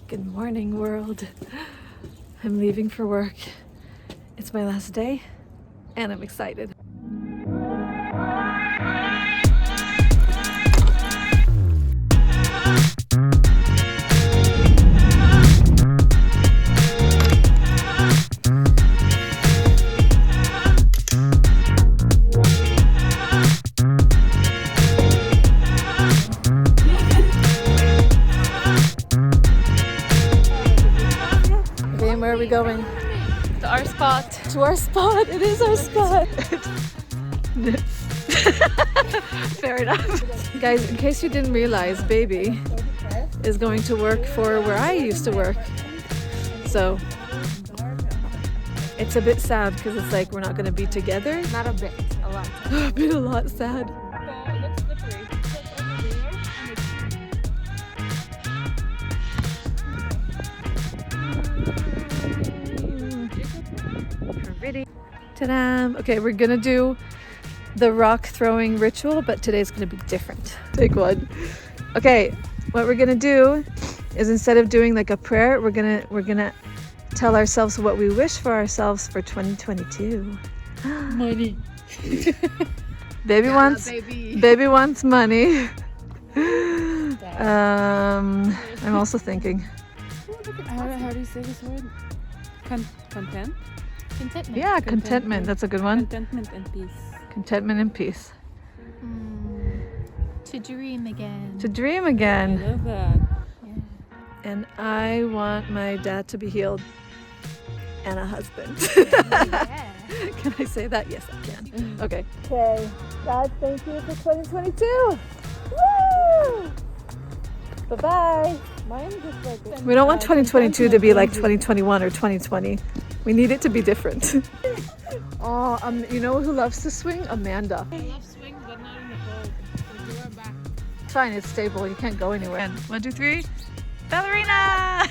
Good morning, world. I'm leaving for work. It's my last day, and I'm excited. Where are we going? To our spot. To our spot. It is our spot. Fair enough. Guys, in case you didn't realize, baby is going to work for where I used to work. So it's a bit sad because it's like we're not going to be together. Not a bit, a lot. A bit a lot sad. Ta-da! Okay, we're gonna do the rock throwing ritual, but today's gonna be different. Take one. Okay, what we're gonna do is instead of doing like a prayer, we're gonna tell ourselves what we wish for ourselves for 2022. Money. Baby wants money. I'm also thinking. How do you say this word? Content? Contentment. Yeah, contentment. That's a good one. Contentment and peace. Contentment and peace. To dream again. To dream again. I love that. Yeah. And I want my dad to be healed and a husband. Yeah. Can I say that? Yes, I can. Okay. Okay. God, thank you for 2022. Woo! Bye-bye. We don't want 2022 to be like 2021 or 2020. We need it to be different. Oh, you know who loves to swing? Amanda. I love swings, but not in the cold. So do our back. It's fine, it's stable. You can't go anywhere. 1, 2, 3. Ballerina!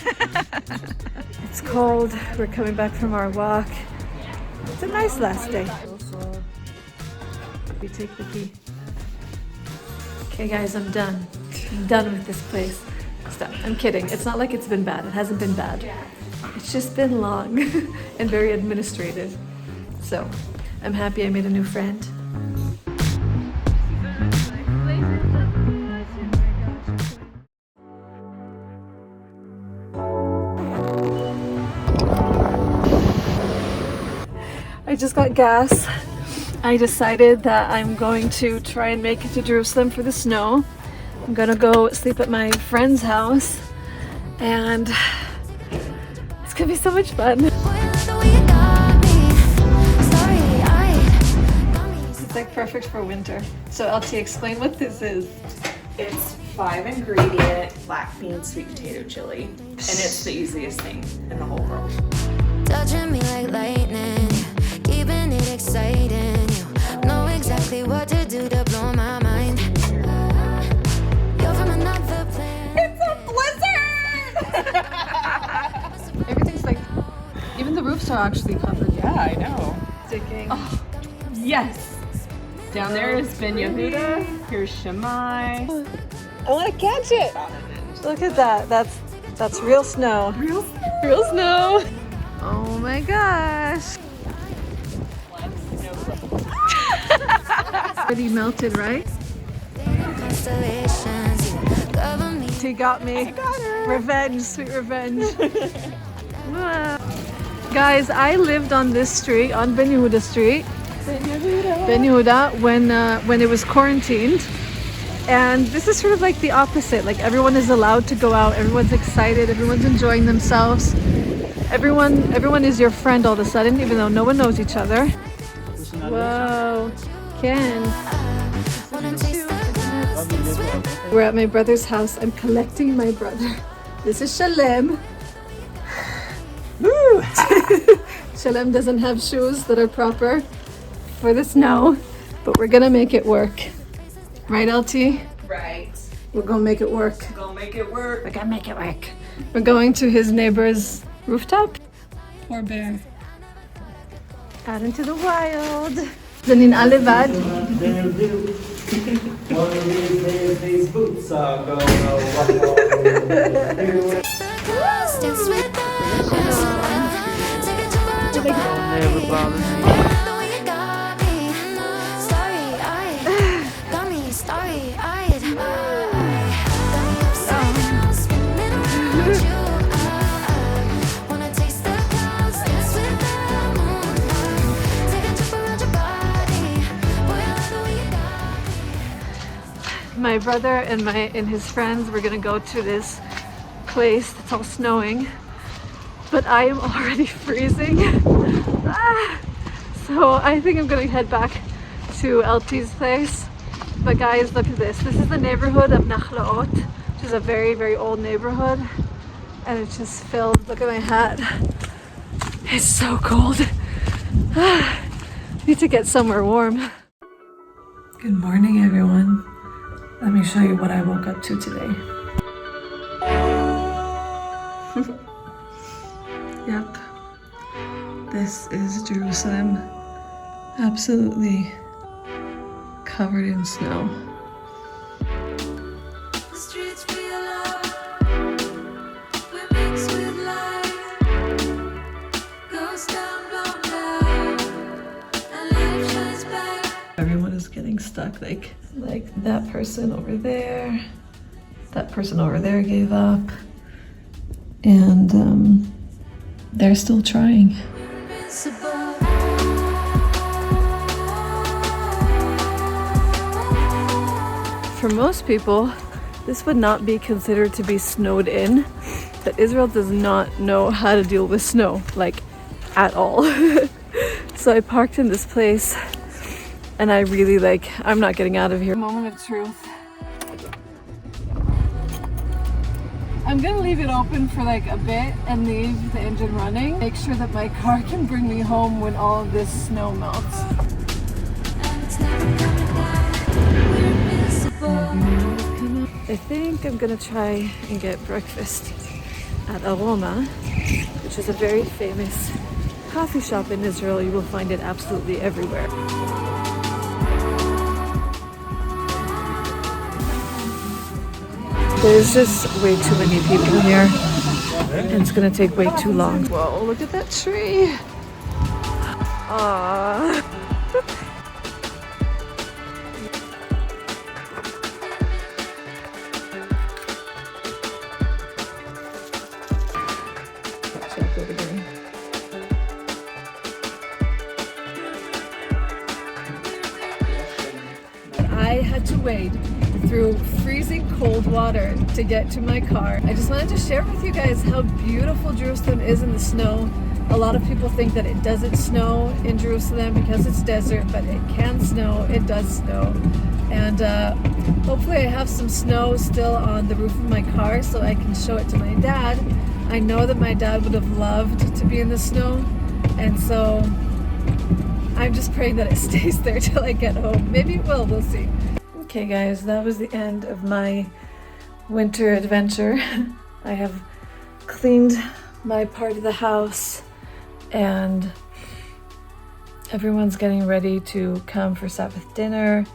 It's cold. We're coming back from our walk. It's a nice last day. We take the key. Okay, guys, I'm done. I'm done with this place. Stop. I'm kidding. It's not like it's been bad. It hasn't been bad. It's just been long and very administrative. So, I'm happy I made a new friend. I just got gas. I decided that I'm going to try and make it to Jerusalem for the snow. I'm gonna go sleep at my friend's house and it's gonna be so much fun. It's like perfect for winter. So LT, explain what this is. It's 5-ingredient black bean sweet potato chili, and it's the easiest thing in the whole world. Touching me like lightning, keeping it exciting. You know exactly what to do to blow my mind. You're from another planet. It's a blizzard! Everything's like, even the roofs are actually covered. Yeah, I know. Sticking. Oh, yes! Down there is Ben Yehuda, here's Shemai. I want to catch it! Look at that. That's real snow. Real snow. Oh my gosh. Already melted, right? She got me. I got her. Revenge, sweet revenge. Wow. Guys, I lived on this street, on Ben Yehuda Street. Ben Yehuda, when it was quarantined. And this is sort of like the opposite. Like everyone is allowed to go out, everyone's excited, everyone's enjoying themselves. Everyone is your friend all of a sudden, even though no one knows each other. Whoa, Ken. We're at my brother's house. I'm collecting my brother. This is Shalem. Woo! Shalem doesn't have shoes that are proper for the snow, but we're gonna make it work. Right, LT? Right. We're gonna make it work. Gonna make it work. We're gonna make it work. We're going to his neighbor's rooftop. Poor bear. Out into the wild. Zanin Alevad. One of these days, these boots are gonna walk. all the time. Boy, I love the way you got me. Starry-eyed, got me starry-eyed. Got me upside down, spinning around you. Wanna taste the clouds, dance with the moon. Take a trip around your body. Boy, I love the way you got me. My brother and his friends were gonna go to this place that's all snowing, but I am already freezing. So I think I'm gonna head back to LT's place. But guys, look at this. This is the neighborhood of Nachlaot, which is a very, very old neighborhood. And it's just filled. Look at my hat. It's so cold. Need to get somewhere warm. Good morning, everyone. Let me show you what I woke up to today. Yep. This is Jerusalem. Absolutely covered in snow. The streets feel alive. We're mixed with light. Ghost town blown down, and life shines back. Everyone is getting stuck, like that person over there. That person over there gave up. And they're still trying. Invincible. For most people, this would not be considered to be snowed in, but Israel does not know how to deal with snow, like at all. So I parked in this place and I really I'm not getting out of here. Moment of truth. I'm gonna leave it open for a bit and leave the engine running. Make sure that my car can bring me home when all of this snow melts. I think I'm gonna try and get breakfast at Aroma, which is a very famous coffee shop in Israel. You will find it absolutely everywhere. There's just way too many people here, and it's gonna take way too long. Whoa, look at that tree. Aww. I had to wade through freezing cold water to get to my car. I just wanted to share with you guys how beautiful Jerusalem is in the snow. A lot of people think that it doesn't snow in Jerusalem because it's desert, but it can snow, it does snow. And hopefully I have some snow still on the roof of my car so I can show it to my dad. I know that my dad would have loved to be in the snow, and so I'm just praying that it stays there till I get home. Maybe it will, we'll see. Okay guys, that was the end of my winter adventure. I have cleaned my part of the house and everyone's getting ready to come for Sabbath dinner.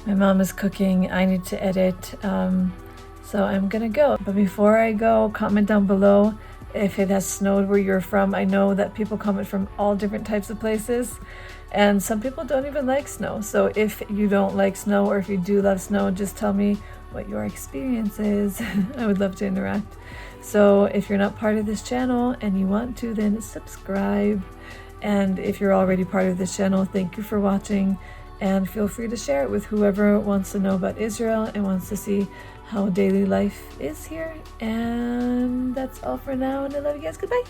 My mom is cooking, I need to edit, so I'm gonna go. But before I go, comment down below if it has snowed where you're from. I know that people comment from all different types of places, and some people don't even like snow. So if you don't like snow, or if you do love snow, just tell me what your experience is. I would love to interact. So if you're not part of this channel and you want to, then subscribe. And if you're already part of this channel, thank you for watching, and feel free to share it with whoever wants to know about Israel and wants to see how daily life is here. And that's all for now, and I love you guys. Goodbye.